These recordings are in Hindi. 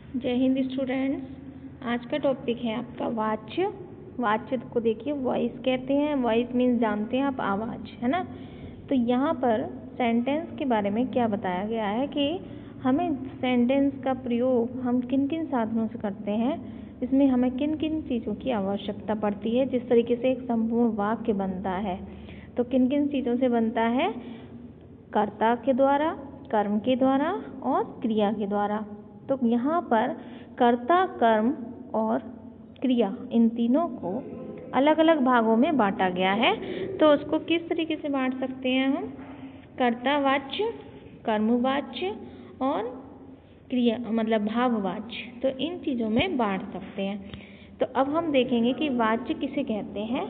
जय हिंद स्टूडेंट्स। आज का टॉपिक है आपका वाच्य। वाच्य को देखिए वॉइस कहते हैं। वॉइस मीन्स जानते हैं आप, आवाज़, है ना। तो यहाँ पर सेंटेंस के बारे में क्या बताया गया है कि हमें सेंटेंस का प्रयोग हम किन किन साधनों से करते हैं, इसमें हमें किन किन चीज़ों की आवश्यकता पड़ती है, जिस तरीके से एक संपूर्ण वाक्य बनता है। तो किन किन चीज़ों से बनता है? कर्ता के द्वारा, कर्म के द्वारा और क्रिया के द्वारा। तो यहाँ पर कर्ता, कर्म और क्रिया, इन तीनों को अलग अलग भागों में बांटा गया है। तो उसको किस तरीके से बांट सकते हैं हम? कर्तावाच्य, कर्मवाच्य और क्रिया मतलब भाववाच्य। तो इन चीज़ों में बांट सकते हैं। तो अब हम देखेंगे कि वाच्य किसे कहते हैं।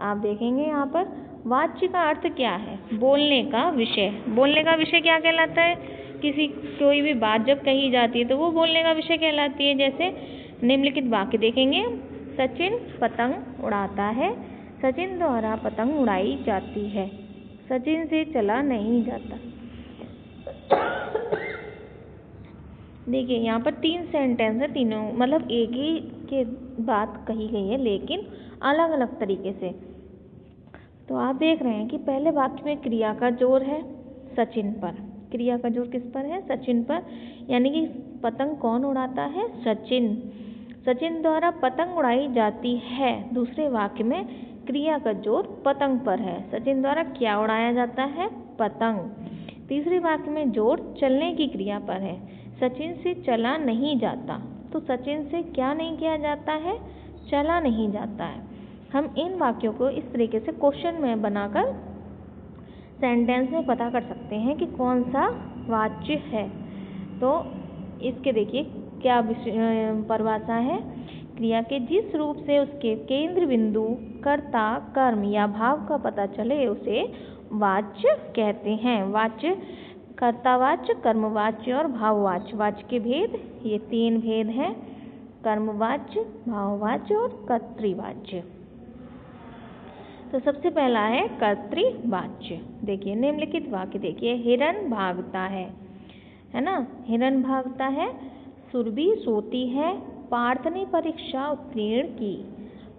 आप देखेंगे यहाँ पर वाच्य का अर्थ क्या है? बोलने का विषय। बोलने का विषय क्या कहलाता है? कोई भी बात जब कही जाती है तो वो बोलने का विषय कहलाती है। जैसे निम्नलिखित वाक्य देखेंगे। सचिन पतंग उड़ाता है। सचिन द्वारा पतंग उड़ाई जाती है। सचिन से चला नहीं जाता। देखिए यहाँ पर 3 सेंटेंस है, तीनों मतलब एक ही के बात कही गई है लेकिन अलग अलग तरीके से। तो आप देख रहे हैं कि पहले वाक्य में क्रिया का जोर है सचिन पर। क्रिया का जोर किस पर है? सचिन पर। यानी कि पतंग कौन उड़ाता है? सचिन। सचिन द्वारा पतंग उड़ाई जाती है। दूसरे वाक्य में क्रिया का जोर पतंग पर है। सचिन द्वारा क्या उड़ाया जाता है? पतंग। तीसरे वाक्य में जोर चलने की क्रिया पर है। सचिन से चला नहीं जाता। तो सचिन से क्या नहीं किया जाता है? चला नहीं जाता है। हम इन वाक्यों को इस तरीके से क्वेश्चन में बनाकर सेंटेंस में पता कर सकते हैं कि कौन सा वाच्य है। तो इसके देखिए क्या परिभाषा है। क्रिया के जिस रूप से उसके केंद्र बिंदु, कर्ता, कर्म या भाव का पता चले उसे वाच्य कहते हैं। वाच्य कर्तावाच्य, कर्मवाच्य और भाववाच्य। वाच्य के भेद, ये 3 भेद हैं: कर्मवाच्य, भाववाच्य और कर्तृवाच्य। तो सबसे पहला है कर्तृवाच्य। देखिए निम्नलिखित वाक्य देखिए। हिरन भागता है ना। हिरन भागता है। सुरभि सोती है। पार्थ ने परीक्षा उत्तीर्ण की।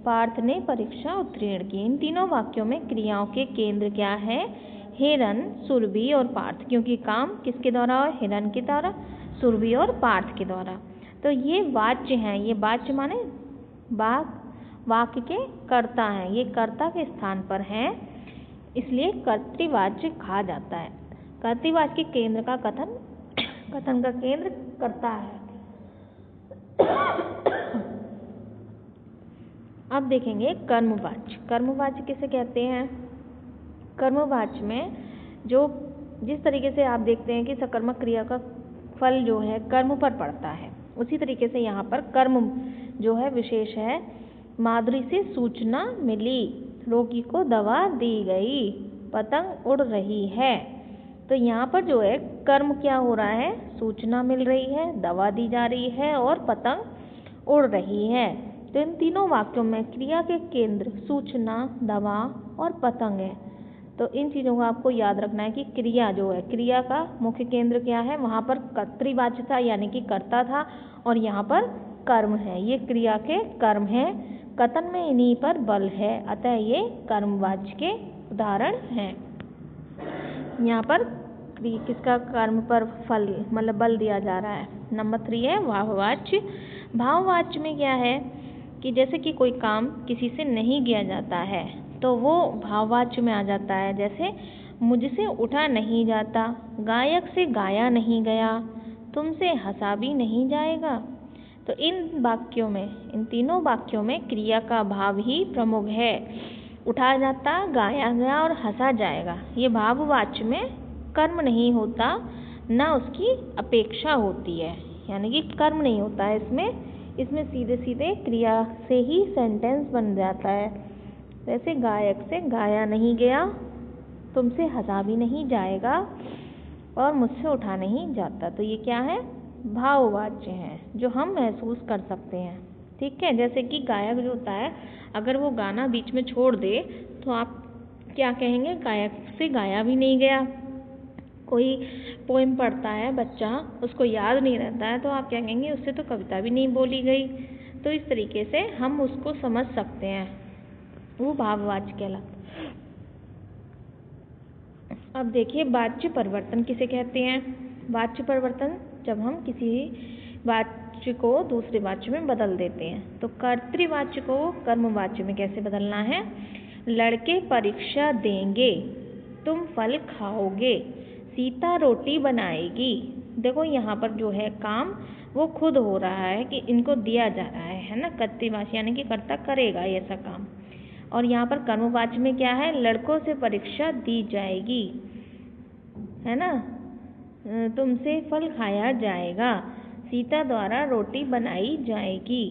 पार्थ ने परीक्षा उत्तीर्ण की। इन तीनों वाक्यों में क्रियाओं के केंद्र क्या है? हिरन, सुरभि और पार्थ। क्योंकि काम किसके द्वारा हो? हिरन के द्वारा, सुरभि और पार्थ के द्वारा। तो ये वाच्य हैं। ये वाच्य माने वाक्य के कर्ता हैं। ये कर्ता के स्थान पर हैं, इसलिए कर्तृवाच्य कहा जाता है। कर्तृवाच्य के केंद्र का कथन का केंद्र कर्ता है। अब देखेंगे कर्मवाच्य। कर्मवाच्य किसे कहते हैं? कर्मवाच्य में जिस तरीके से आप देखते हैं कि सकर्मक क्रिया का फल जो है कर्म पर पड़ता है, उसी तरीके से यहाँ पर कर्म जो है विशेष है। माधुरी से सूचना मिली। रोगी को दवा दी गई। पतंग उड़ रही है। तो यहाँ पर जो है कर्म क्या हो रहा है? सूचना मिल रही है, दवा दी जा रही है और पतंग उड़ रही है। तो इन तीनों वाक्यों में क्रिया के केंद्र सूचना, दवा और पतंग है। तो इन चीज़ों को आपको याद रखना है कि क्रिया जो है, क्रिया का मुख्य केंद्र क्या है? वहाँ पर कर्तृवाच्य था यानी कि कर्ता था, और यहाँ पर कर्म है। ये क्रिया के कर्म है। कथन में इन्हीं पर बल है, अतः ये कर्मवाच्य के उदाहरण हैं। यहाँ पर किसका कर्म पर फल मतलब बल दिया जा रहा है? नंबर 3 है भाववाच्य। भाववाच्य में क्या है कि जैसे कि कोई काम किसी से नहीं किया जाता है तो वो भाववाच्य में आ जाता है। जैसे मुझसे उठा नहीं जाता, गायक से गाया नहीं गया, तुमसे हंसा भी नहीं जाएगा। तो इन तीनों वाक्यों में क्रिया का भाव ही प्रमुख है। उठा जाता, गाया गया और हंसा जाएगा। ये भाववाच्य में कर्म नहीं होता, ना उसकी अपेक्षा होती है, यानी कि कर्म नहीं होता है इसमें सीधे सीधे क्रिया से ही सेंटेंस बन जाता है। जैसे गायक से गाया नहीं गया, तुमसे हंसा भी नहीं जाएगा और मुझसे उठा नहीं जाता। तो ये क्या है? भाववाच्य हैं जो हम महसूस कर सकते हैं। ठीक है। जैसे कि गायक जो होता है, अगर वो गाना बीच में छोड़ दे तो आप क्या कहेंगे? गायक से गाया भी नहीं गया कोई पोएम पढ़ता है बच्चा, उसको याद नहीं रहता है, तो आप क्या कहेंगे, उससे तो कविता भी नहीं बोली गई। तो इस तरीके से हम उसको समझ सकते हैं, वो भाववाच्य कहलाता है। अब देखिए वाच्य परिवर्तन किसे कहते हैं। वाच्य परिवर्तन जब हम किसी वाच्य को दूसरे वाच्य में बदल देते हैं। तो कर्तृवाच्य को कर्मवाच्य में कैसे बदलना है। लड़के परीक्षा देंगे, तुम फल खाओगे, सीता रोटी बनाएगी। देखो यहाँ पर जो है काम वो खुद हो रहा है कि इनको दिया जा रहा है ना, कर्तृवाच्य यानी कि कर्ता करेगा ऐसा काम। और यहाँ पर कर्मवाच्य में क्या है, लड़कों से परीक्षा दी जाएगी, है ना, तुमसे फल खाया जाएगा, सीता द्वारा रोटी बनाई जाएगी।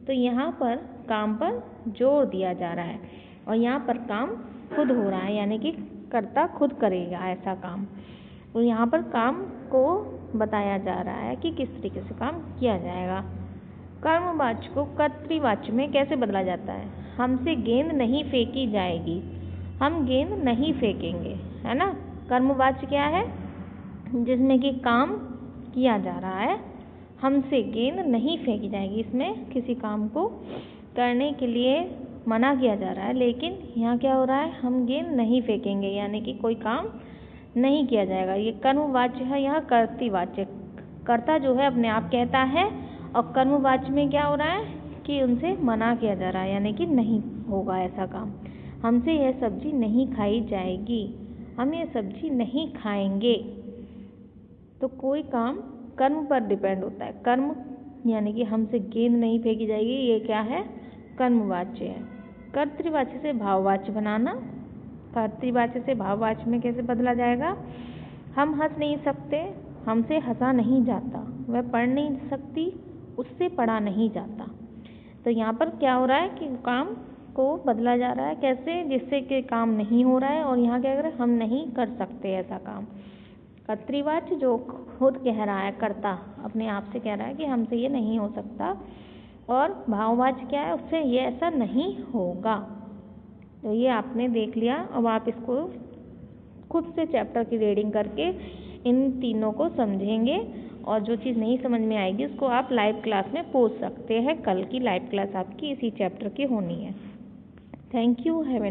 तो यहाँ पर काम पर जोर दिया जा रहा है और यहाँ पर काम खुद हो रहा है, यानी कि कर्ता खुद करेगा ऐसा काम। और यहाँ पर काम को बताया जा रहा है कि किस तरीके से काम किया जाएगा। कर्मवाच्य को कर्तृवाच्य में कैसे बदला जाता है। हमसे गेंद नहीं फेंकी जाएगी, हम गेंद नहीं फेंकेंगे, है ना। कर्मवाच्य क्या है, जिसमें कि काम किया जा रहा है। हमसे गेंद नहीं फेंकी जाएगी, इसमें किसी काम को करने के लिए मना किया जा रहा है, लेकिन यहाँ क्या हो रहा है, हम गेंद नहीं फेंकेंगे, यानी कि कोई काम नहीं किया जाएगा। ये कर्मवाच्य है। यहाँ कर्तृवाच्य, कर्ता जो है अपने आप कहता है, और कर्मवाच्य में क्या हो रहा है कि उनसे मना किया जा रहा है, यानी कि नहीं होगा ऐसा काम। हमसे यह सब्जी नहीं खाई जाएगी, हम ये सब्जी नहीं खाएंगे। तो कोई काम कर्म पर डिपेंड होता है। कर्म यानी कि हमसे गेंद नहीं फेंकी जाएगी, ये क्या है, कर्मवाच्य है। कर्तृवाच्य से भाववाच्य बनाना। कर्तृवाच्य से भाववाच्य में कैसे बदला जाएगा। हम हंस नहीं सकते, हमसे हंसा नहीं जाता, वह पढ़ नहीं सकती, उससे पढ़ा नहीं जाता। तो यहाँ पर क्या हो रहा है कि काम को बदला जा रहा है, कैसे, जिससे कि काम नहीं हो रहा है, और यहाँ क्या कर रहे हैं, हम नहीं कर सकते ऐसा काम। कर्तृवाच्य जो खुद कह रहा है, कर्ता अपने आप से कह रहा है कि हमसे ये नहीं हो सकता, और भाववाच्य क्या है, उससे ये ऐसा नहीं होगा। तो ये आपने देख लिया। अब आप इसको खुद से चैप्टर की रीडिंग करके इन तीनों को समझेंगे, और जो चीज़ नहीं समझ में आएगी उसको आप लाइव क्लास में पूछ सकते हैं। कल की लाइव क्लास आपकी इसी चैप्टर की होनी है। Thank you. हैव